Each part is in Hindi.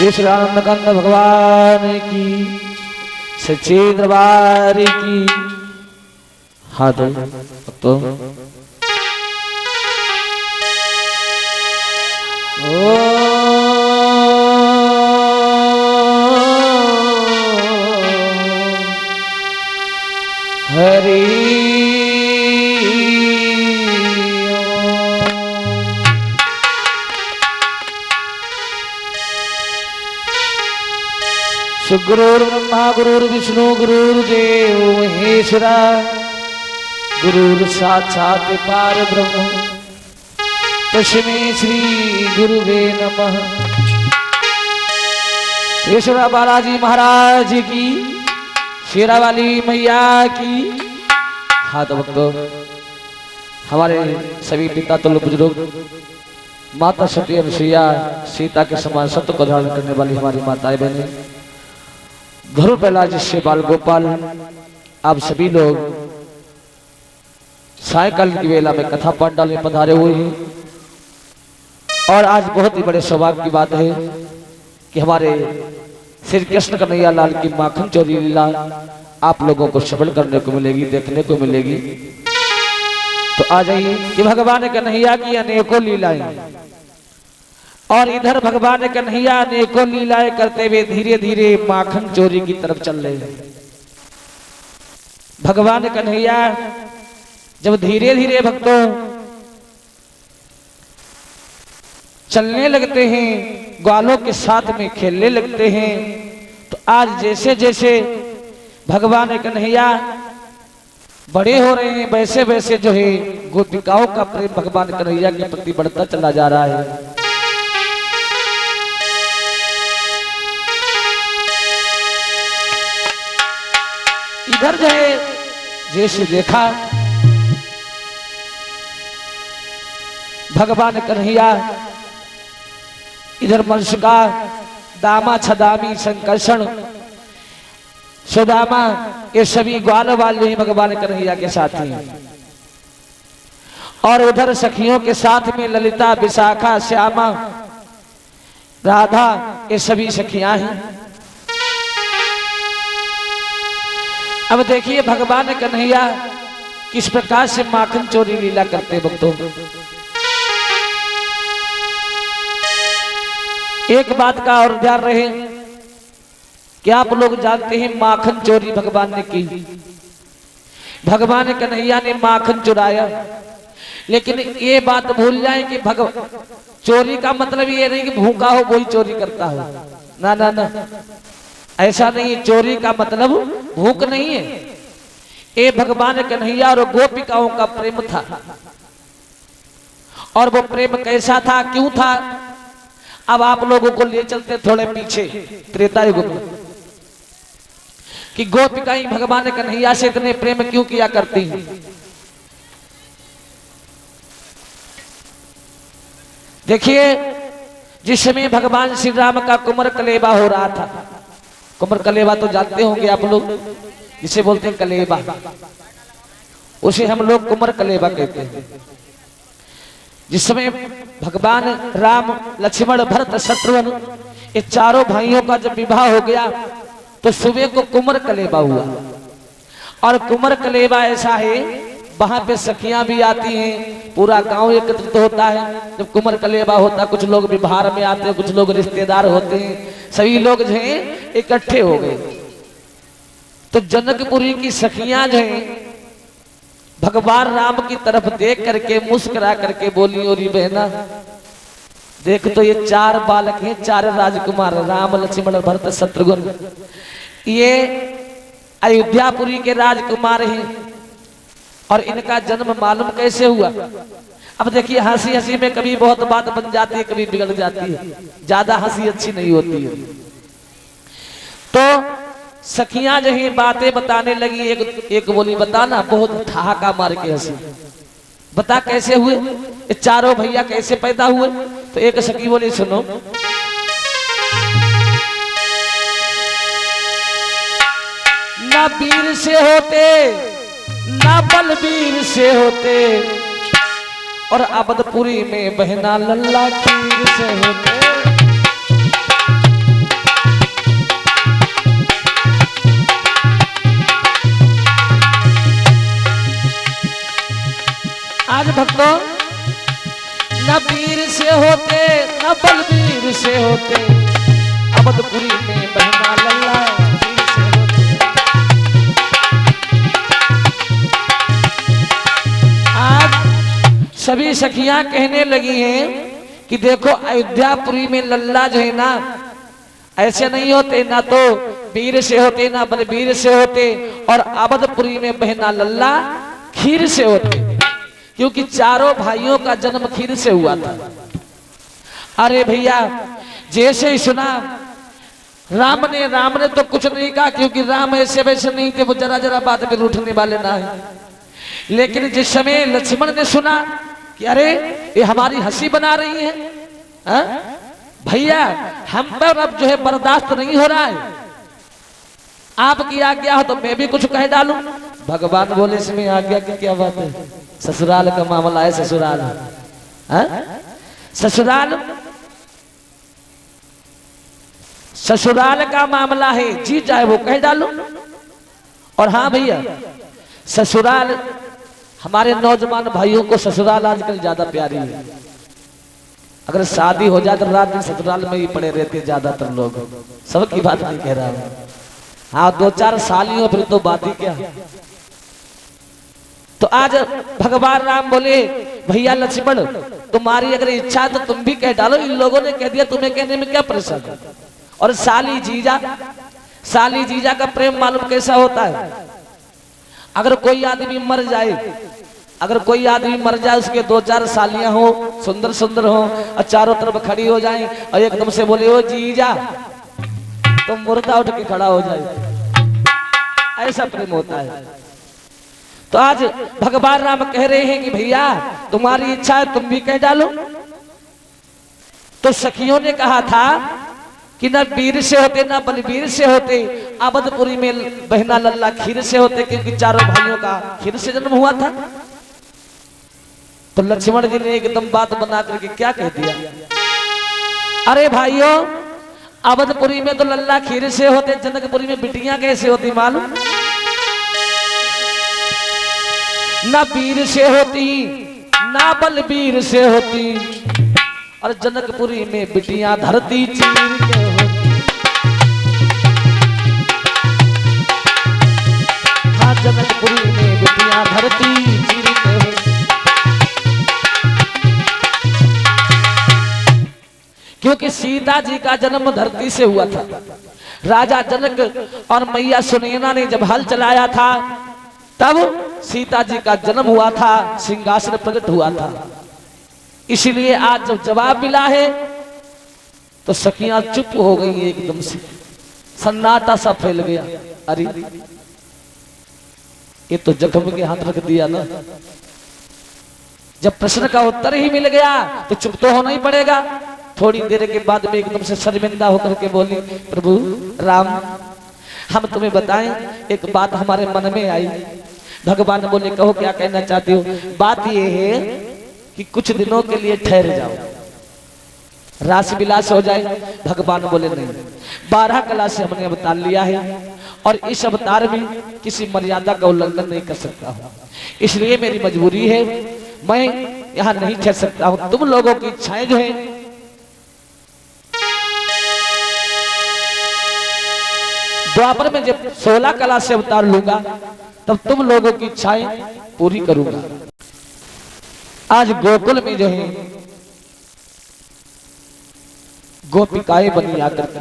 ईश्वरानंद कंद भगवान की, सच्चे दरबार की। हाथ तो हरि गुरुर्ब्रह्मा गुरुर्विष्णु गुरुर्देव महेश्वरा, गुरुर् साक्षात् परब्रह्म तस्मै श्री गुरुवे नमः। ईश्वरा बालाजी महाराज की, शेरा वाली मैया की। हाथ भक्तों, हमारे सभी पिता तुल्य बुजुर्ग, माता सती अनुसुईया, सीता के समान सत्य को धारण करने वाली हमारी माताएं बहनें, ध्रुव प्रहलाद जिससे बाल गोपाल, आप सभी लोग सायकाल की वेला में कथा पंडाल में पधारे हुए हैं। और आज बहुत ही बड़े सौभाग्य की बात है कि हमारे श्री कृष्ण कन्हैया लाल की माखन चोरी लीला आप लोगों को श्रवण करने को मिलेगी, देखने को मिलेगी। तो आ जाइए कि भगवान कन्हैया की अनेकों लीलाएं, और इधर भगवान कन्हैया अनेकों लीलाएं करते हुए धीरे धीरे माखन चोरी की तरफ चल रहे हैं। भगवान कन्हैया जब धीरे धीरे भक्तों चलने लगते हैं, ग्वालों के साथ में खेलने लगते हैं, तो आज जैसे जैसे भगवान कन्हैया बड़े हो रहे हैं, वैसे वैसे जो है गोपिकाओं का प्रेम भगवान कन्हैया के प्रति बढ़ता चला जा रहा है। इधर जो है जैसे देखा भगवान कन्हैया इधर मनसुका, दामा, छदामी, संकर्षण, सुदामा, ये सभी ग्वाल वाले ही भगवान कन्हैया के साथ हैं। और उधर सखियों के साथ में ललिता, विशाखा, श्यामा, राधा, ये सभी सखियां हैं। अब देखिए भगवान कन्हैया किस प्रकार से माखन चोरी लीला करते भक्तों। एक बात का और ध्यान रहे कि आप लोग जानते हैं माखन चोरी भगवान ने की, भगवान कन्हैया ने माखन चुराया। लेकिन ये बात भूल जाए कि चोरी का मतलब ये नहीं कि भूखा हो वही चोरी करता हो, ना ना ना, ऐसा नहीं। चोरी का मतलब भूख नहीं है, ये भगवान कन्हैया और गोपिकाओं का प्रेम था। और वो प्रेम कैसा था, क्यों था, अब आप लोगों को ले चलते थोड़े पीछे त्रेता युग में, कि गोपिकाएं भगवान कन्हैया से इतने प्रेम क्यों किया करती हैं। देखिए जिस समय भगवान श्री राम का कुमार कलेबा हो रहा था, कुमार कलेबा तो जानते होंगे आप लोग, जिसे बोलते हैं कलेबा, उसे हम लोग कुमार कलेबा कहते हैं। जिस समय भगवान राम, लक्ष्मण, भरत, शत्रुघ्न, ये चारों भाइयों का जब विवाह हो गया तो सुबह को कुमार कलेबा हुआ। और कुमार कलेबा ऐसा है, वहां पे सखियां भी आती हैं, पूरा गांव एकत्रित होता है। जब कुमार कलेबा होता है, कुछ लोग विवाह में आते हैं, कुछ लोग रिश्तेदार होते हैं, सभी लोग जो है इकट्ठे हो गए। तो जनकपुरी की सखियां जो है भगवान राम की तरफ देख करके मुस्कुरा करके बोली, और बहना देख तो ये चार बालक हैं, चार राजकुमार, राम, लक्ष्मण, भरत, शत्रुघ्न, ये अयोध्यापुरी के राजकुमार हैं। और इनका जन्म मालूम कैसे हुआ। अब देखिए हंसी हंसी में कभी बहुत बात बन जाती है, कभी बिगड़ जाती है, ज्यादा हंसी अच्छी नहीं होती है। तो सखियां जो है बातें बताने लगी, एक बोली बताना, बहुत ठहाका मार के हंसी, बता कैसे हुए ये चारों भैया, कैसे पैदा हुए। तो एक सखी बोली सुनो, ना वीर से होते ना बलबीर से होते, और अबदपुरी में बहना लल्ला खीर से होते। से होते, अवधपुरी में बहना लल्ला खीर से होते। आज सभी सखियां कहने लगी हैं कि देखो अयोध्यापुरी में लल्ला जो है ना ऐसे नहीं होते, ना तो वीर से होते ना बलबीर से होते, और अवधपुरी में बहना लल्ला खीर से होते, क्योंकि चारों भाइयों का जन्म खीर से हुआ था। अरे भैया जैसे ही सुना राम ने तो कुछ नहीं कहा, क्योंकि राम ऐसे वैसे नहीं थे, वो जरा जरा बात में रूठने वाले ना है। लेकिन जिस समय लक्ष्मण ने सुना कि अरे ये हमारी हंसी बना रही है, भैया हम पर अब जो है बर्दाश्त नहीं हो रहा है, आपकी आज्ञा हो तो मैं भी कुछ कह डालूं। भगवान बोले इसमें आज्ञा की क्या बात है, ससुराल का मामला है, ससुराल ससुराल का मामला है, जी चाहे वो कह डालो। और हाँ भैया ससुराल, हमारे नौजवान भाइयों को ससुराल आजकल ज्यादा प्यारी है। अगर शादी हो जाए तो रात दिन ससुराल में ही पड़े रहते ज्यादातर लोग, सबकी बात नहीं कह रहा हूं। हाँ 2-4 सालियों फिर तो बात ही क्या। तो आज भगवान राम बोले भैया लक्ष्मण तुम्हारी अगर इच्छा है तो तुम भी कह डालो, इन लोगों ने कह दिया तुम्हें कहने में क्या परेशानी। और साली जीजा का प्रेम मालूम कैसा होता है। अगर कोई आदमी मर जाए, उसके 2-4 सालियां हो सुंदर सुंदर हो और चारों तरफ खड़ी हो जाएं और एकदम से बोले ओ जीजा, तो मुर्दा उठ के खड़ा हो जाए, ऐसा प्रेम होता है। तो आज भगवान राम कह रहे हैं कि भैया तुम्हारी इच्छा है तुम भी कह डालो। तो सखियों ने कहा था कि ना वीर से होते ना बलबीर से होते, अवधपुरी में बहना लल्ला खीर से होते, क्योंकि चारों भाइयों का खीर से जन्म हुआ था। तो लक्ष्मण जी ने एकदम बात बना करके क्या कह दिया, अरे भाइयों अवधपुरी में तो लल्ला खीर से होते, जनकपुरी में बिटियां कैसे होती मालूम, ना वीर से होती ना बलबीर से होती, और जनकपुरी में बिटियां धरती चीर के होती। हाँ जनकपुरी में बिटियां धरती चीर के होती, क्योंकि सीता जी का जन्म धरती से हुआ था। राजा जनक और मैया सुनैना ने जब हल चलाया था तब सीता जी का जन्म हुआ था, सिंहासन प्रकट हुआ था। इसलिए आज जब जवाब मिला है तो सखियां चुप हो गई एकदम से, सन्नाटा सा फैल गया। अरे ये तो जख्म के हाथ रख दिया ना। जब प्रश्न का उत्तर ही मिल गया तो चुप तो होना ही पड़ेगा। थोड़ी देर के बाद में एकदम से शर्मिंदा होकर के बोली प्रभु राम हम तुम्हें बताएं, एक बात हमारे मन में आई। भगवान बोले कहो क्या कहना चाहते हो। बात ये है कि कुछ दिनों के लिए ठहर जाओ, रास विलास हो जाए। भगवान बोले नहीं, 12 कला से हमने अवतार लिया है और इस अवतार में किसी मर्यादा का उल्लंघन नहीं कर सकता हूँ, इसलिए मेरी मजबूरी है, मैं यहाँ नहीं ठहर सकता हूँ। तुम लोगों की इच्छाएं जो है द्वापर में जब 16 कला से अवतार लूंगा तब तुम लोगों की इच्छाएं पूरी करूंगा। आज गोकुल में जो है गोपिकाएं बनी आकर के,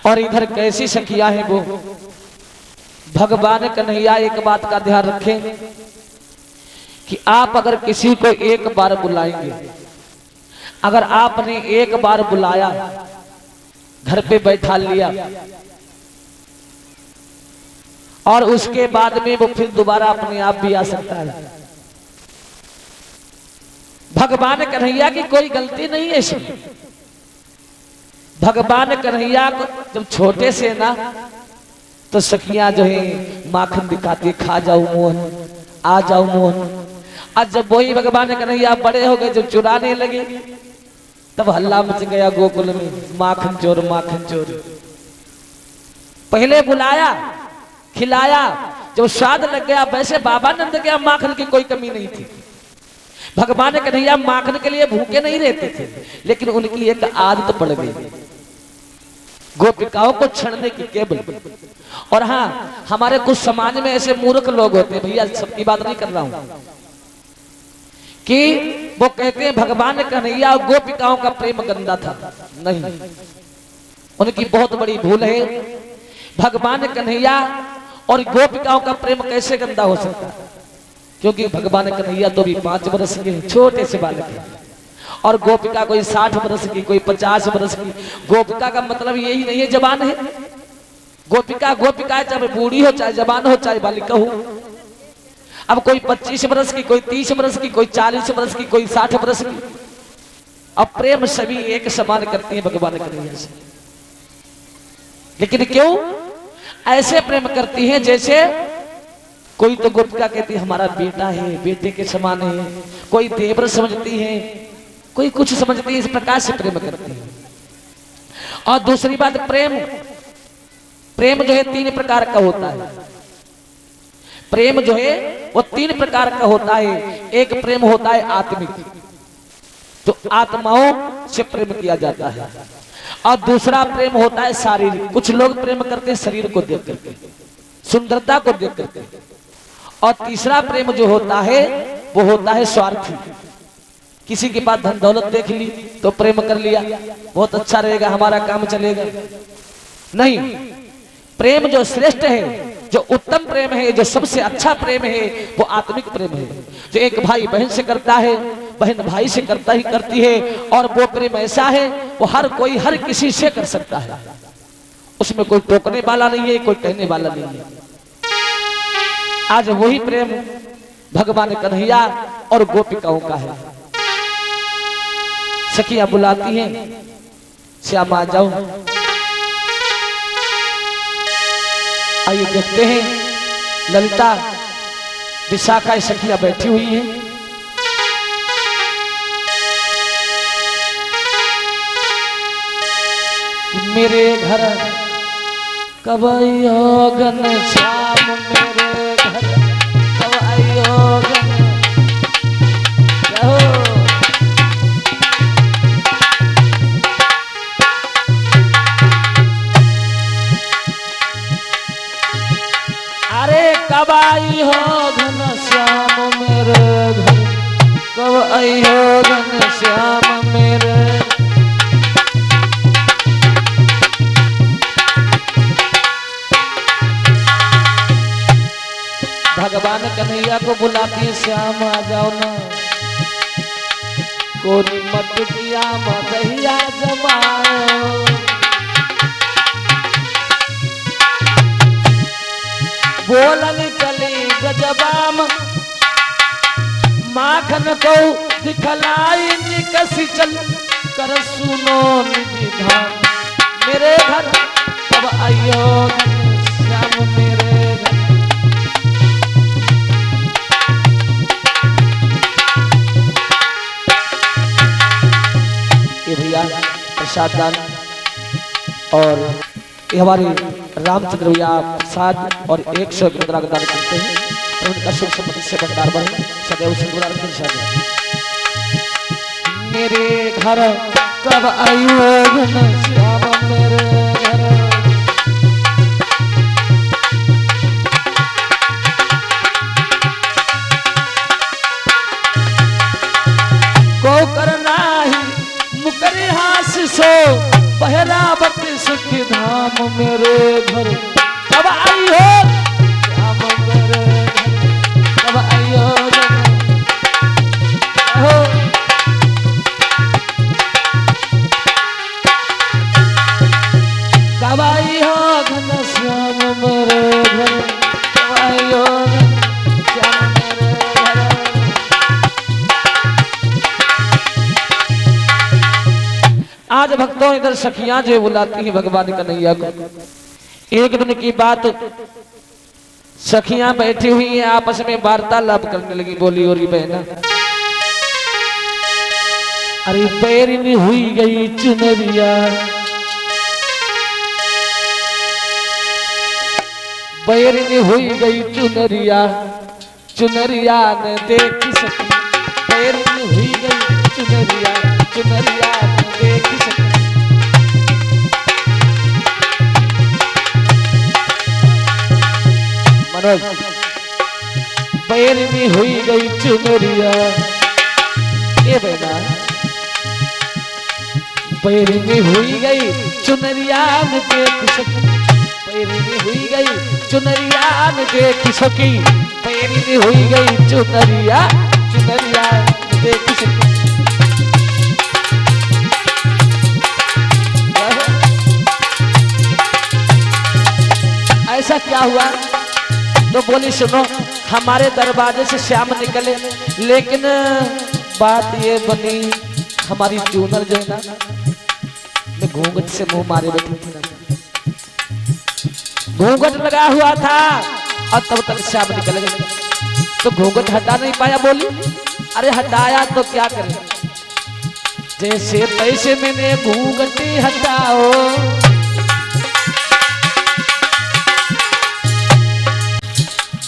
और इधर कैसी सखियां हैं वो। भगवान कन्हैया एक बात का ध्यान रखें कि आप अगर किसी को एक बार बुलाएंगे, अगर आपने एक बार बुलाया, घर पे बैठा लिया और उसके बाद में वो फिर दोबारा अपने आप भी आ सकता है। भगवान कन्हैया की कोई गलती नहीं है इसमें। भगवान कन्हैया को जब छोटे से ना तो सखियां जो है माखन दिखाती, खा जाओ मोहन, आ जाओ मोहन। आज जब वही भगवान कन्हैया बड़े हो गए, जब चुराने लगे तब हल्ला मच गया गोकुल में, माखन चोर माखन चोर। पहले बुलाया, खिलाया, जब स्वाद लग गया, वैसे बाबा नंद के माखन की कोई कमी नहीं थी। भगवान कन्हैया माखन के लिए भूखे नहीं रहते थे, लेकिन उनकी एक आदत पड़ गई गोपिकाओं को छड़ने की केवल। और हाँ, हमारे कुछ समाज में ऐसे मूर्ख लोग होते हैं, भैया सबकी बात नहीं कर रहा हूं, कि वो कहते हैं भगवान कन्हैया और गोपिकाओं का प्रेम गंदा था। नहीं, उनकी बहुत बड़ी भूल है। भगवान कन्हैया और गोपिकाओं का प्रेम कैसे गंदा हो सकता है? क्योंकि भगवान कन्हैया तो भी 5 वर्ष के छोटे से बालक है, और गोपिका कोई 60 वर्ष की, कोई 50 वर्ष की। गोपिका का मतलब यही नहीं है जवान है। गोपिका गोपिका चाहे बूढ़ी हो, चाहे जवान हो, चाहे बालिका हो। अब कोई 25 वर्ष की, कोई 30 वर्ष की, कोई 40 वर्ष की, कोई 60 वर्ष की। अब प्रेम सभी एक समान करती है भगवान कन्हैया से, लेकिन क्यों ऐसे प्रेम करती हैं जैसे कोई तो गोपिका कहती है हमारा बेटा है, बेटे के समान है, कोई देवर समझती है, कोई कुछ समझती है, इस प्रकार से प्रेम करती है। और दूसरी बात, प्रेम जो है 3 प्रकार का होता है। प्रेम जो है वो 3 प्रकार का होता है। एक प्रेम होता है आत्मिक, तो आत्माओं से प्रेम किया जाता है। और दूसरा प्रेम होता है शारीरिक, कुछ लोग प्रेम करते हैं शरीर को देख करके, सुंदरता को देख करके। और तीसरा प्रेम जो होता है वो होता है स्वार्थी। किसी के पास धन दौलत देख ली तो प्रेम कर लिया, बहुत अच्छा रहेगा, हमारा काम चलेगा। नहीं, प्रेम जो श्रेष्ठ है, जो उत्तम प्रेम है, जो सबसे अच्छा प्रेम है, वो आत्मिक प्रेम है, जो एक भाई बहन से करता है, बहन भाई से करती है। और वो प्रेम ऐसा है वो हर कोई हर किसी से कर सकता है, उसमें कोई टोकने वाला नहीं है, कोई कहने वाला नहीं है। आज वही प्रेम भगवान कन्हैया और गोपिकाओं का है। सखियां बुलाती हैं, श्याम आ जाओ। आइए देखते हैं, ललिता विशाखा सखियां बैठी हुई हैं। मेरे घर कब आइयो घनश्याम, मेरे घर कब आइयो अरे कब आई हो घनश्याम मेरे घर, कब आई हो घनश्याम मेरे। भगवान कन्हैया को बुलाती है, श्याम आ जाओ ना, कोरी मत किया मदहिया जमाओ। बोलन चली गजबाम, माखन को दिखलाई निकसी चल कर सुनो निधि धाम। मेरे घर कब आइयो श्याम मेरे घर। ये भैया प्रसाद दान, और ये हमारे रामचंद्र भैया प्रसाद और 100 मुद्रा का दान करते हैं, तो उनका सुख समृद्धि से भंडार बने सदैव सिंदूर मेरे घर कब आइयो घनश्याम मेरे घर। को करना ही मुकरे हास सो, बहरावत सुख धाम मेरे घर कब आई हो श्याम मेरे घर, कब आई हो कब आई हो घनश्याम मेरे घर, कब आई हो श्याम मेरे घर। आज भक्तों इधर सखियां जो बुलाती हैं भगवान कन्हैया को। एक दिन की बात, सखियां बैठी हुई हैं, आपस में वार्तालाप करने लगी। बोली और बहना, अरे पैरिन हुई गई चुनरिया, पैरिन हुई गई चुनरिया, चुनरिया ने देखी सखी, पैर में हुई गई चुनरिया चुनरिया देख सके। मनोज पैर में हुई गई चुनरिया ये बेटा पैर में हुई गई चुनरिया में देख सकी पैर में हुई गई चुनरिया में देख सकी पैर में हुई गई चुनरिया चुनरिया में देख सकी। ऐसा क्या हुआ तो बोली सुनो हमारे दरवाजे से श्याम निकले लेकिन बात ये बनी हमारी चूनर जो है ना मैं घूंघट से मुंह मारे बैठी थी ना घूंघट लगा हुआ था और तब तक श्याम निकल गए तो घूंघट हटा नहीं पाया बोली अरे हटाया तो क्या करें जैसे तैसे मैंने घूंघट हटाओ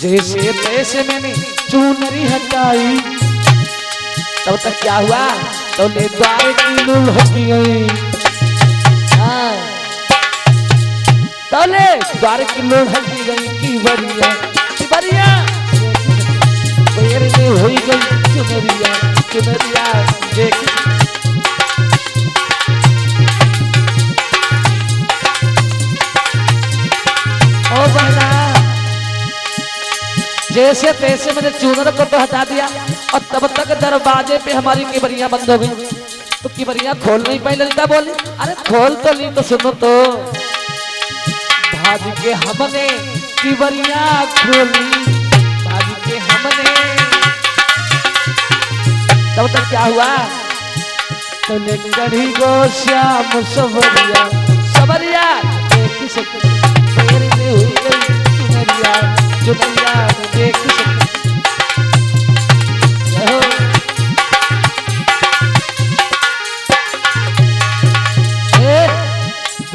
जैसे तैसे मैंने चूनरी हटाई तब तक क्या हुआ तो ले द्वार की लूल हटी गई तो ले द्वार की लूल हटी गई की बरिया पैर में हुई गई चुनरिया चुनरिया देख ओ बहना जैसे तैसे मैंने चूनर को तो हटा दिया और तब तक दरवाजे पे हमारी किबरियां बंद हो गई तो किबरियां खोल नहीं पाई ललिता बोली अरे खोल तो ली तो सुनो तो भाज के हमने किबरियां खोली भाज के हमने तब तक क्या हुआ तो ले गढ़ी गो श्याम सवरिया सवरिया देख सके पैर में हुई गई चुनरिया चुनरिया देख सके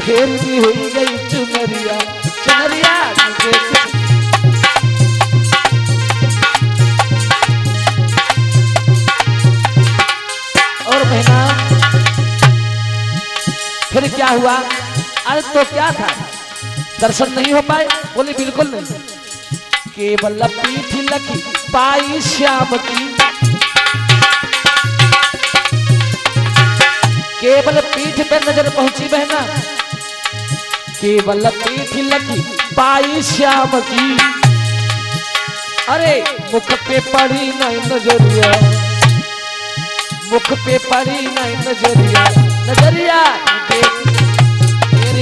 फिर भी हुई गई चुनरिया चुनरिया देख सके। और बहना फिर क्या हुआ अरे तो क्या था दर्शन नहीं हो पाए बोली बिल्कुल नहीं केवल पीठ लखी पाई श्याम की केवल पीठ पे नजर पहुंची बहना केवल पीठ लखी पाई श्याम की अरे मुख पे पड़ी नहीं नजरिया मुख पे पड़ी नहीं नजरिया नजरिया देख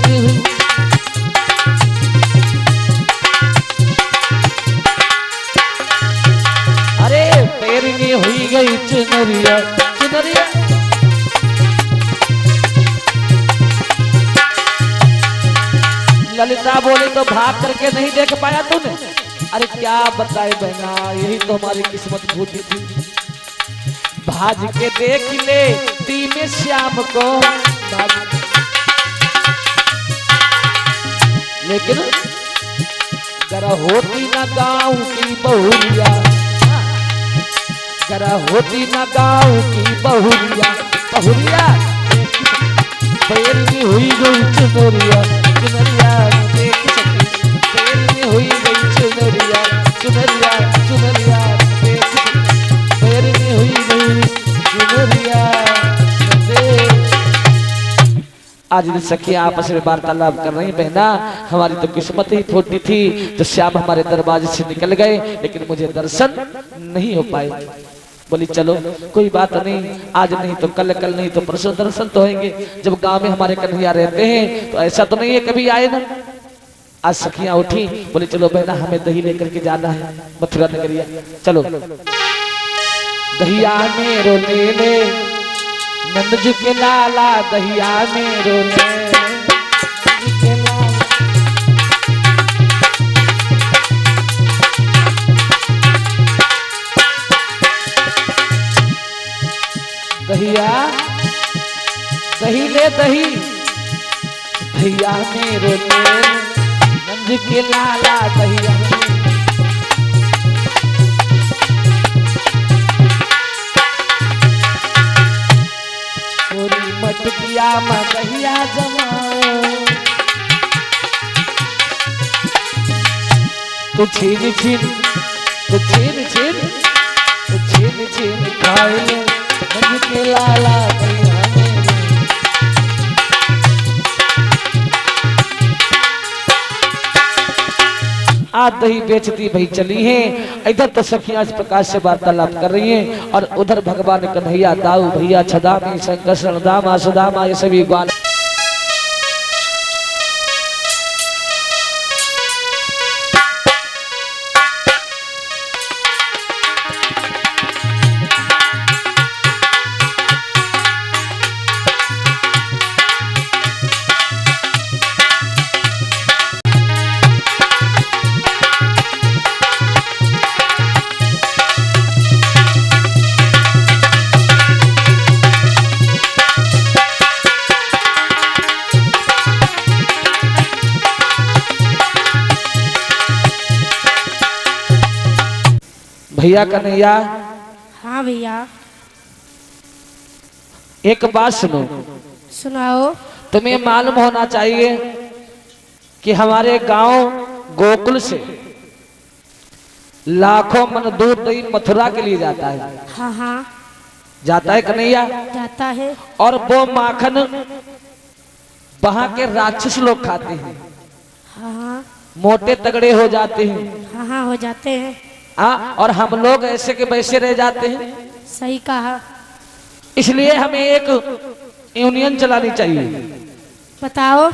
हुई अरे पैर में हुई गई चुनरिया चुनरिया ललिता बोली तो भाग करके नहीं देख पाया तूने अरे क्या बताए बहना यही तो हमारी किस्मत फूटी थी भाज के देख ले ती में श्याम को लेकिन जरा होती ना गाँव की बहुरिया जरा होती ना गाँव की बहुरिया बहुरिया पैर में हुई गई चुनरिया चुनरिया देख सके पैर में हुई गई चुनरिया चुनरिया चुनरिया देख सके पैर में हुई गई चुनरिया आज सखियां आपस में वार्तालाप कर रही बहना हमारी तो किस्मत ही फूटी थी तो श्याम हमारे दरवाजे से निकल गए लेकिन मुझे दर्शन नहीं हो पाए बोली चलो कोई बात नहीं आज नहीं तो कल कल नहीं तो परसों दर्शन तो होंगे जब गांव में हमारे कन्हैया रहते हैं तो ऐसा तो नहीं है कभी आए ना आज सखियां उठी बोली चलो बहना हमें दही लेकर के जाना है मथुरा नगरिया चलो दहिया मेरो ले ले नंद के लाला दहिया मेरो ले दहिया दही ले दही दहिया मेरो ले नंद के लाला दहिया मटकिया मदहिया जमाओ तू छीन छीन तू छीन छीन तू छीन छीन खाए ले बन के लाला भैया आज दही बेचती भाई चली हैं। इधर तो सखियां इस प्रकार से वार्तालाप कर रही हैं और उधर भगवान कन्हैया दाऊ भैया छदामी शंकर दामा सुदामा ये सभी ग्वाल भैया कन्हैया। हाँ भैया। एक बात सुनो। सुनाओ। तुम्हें मालूम होना चाहिए कि हमारे गांव गोकुल से लाखों मन दूध दही मथुरा के लिए जाता है। हाँ हाँ जाता है कन्हैया। जाता है। और वो माखन वहां के राक्षस लोग खाते हैं। हाँ हाँ मोटे तगड़े हो जाते हैं। हाँ हाँ हो जाते हैं। और हम लोग ऐसे के वैसे रह जाते हैं। सही कहा। इसलिए हमें एक यूनियन चलानी चाहिए। बताओ।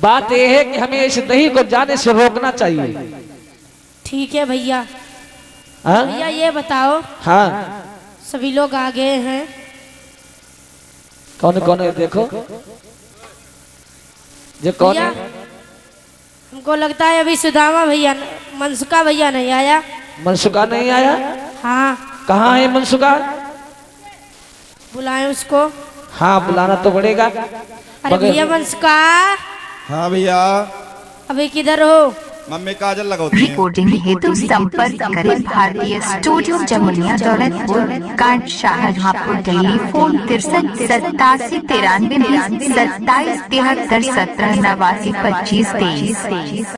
बात यह है कि हमें इस दही को जाने से रोकना चाहिए। ठीक है भैया। हाँ भैया ये बताओ। हाँ सभी लोग आ गए हैं। कौन कौन है देखो ये कौन है। हमको लगता है अभी सुदामा भैया मनसुका भैया नहीं आया। मनसुका नहीं आया। हाँ कहाँ है मनसुका। बुलाएं उसको। हाँ बुलाना तो पड़ेगा। अरे भैया मनसुका। हाँ भैया। अभी किधर हो। मम्मी काजल लगाती हैं। रिकॉर्डिंग हेतु संपर्क करें भारतीय स्टूडियो जमुनिया दौलतपुर कांट शाहजहांपुर दिल्ली फोन 63 87 93 27 73 17 89 25 23।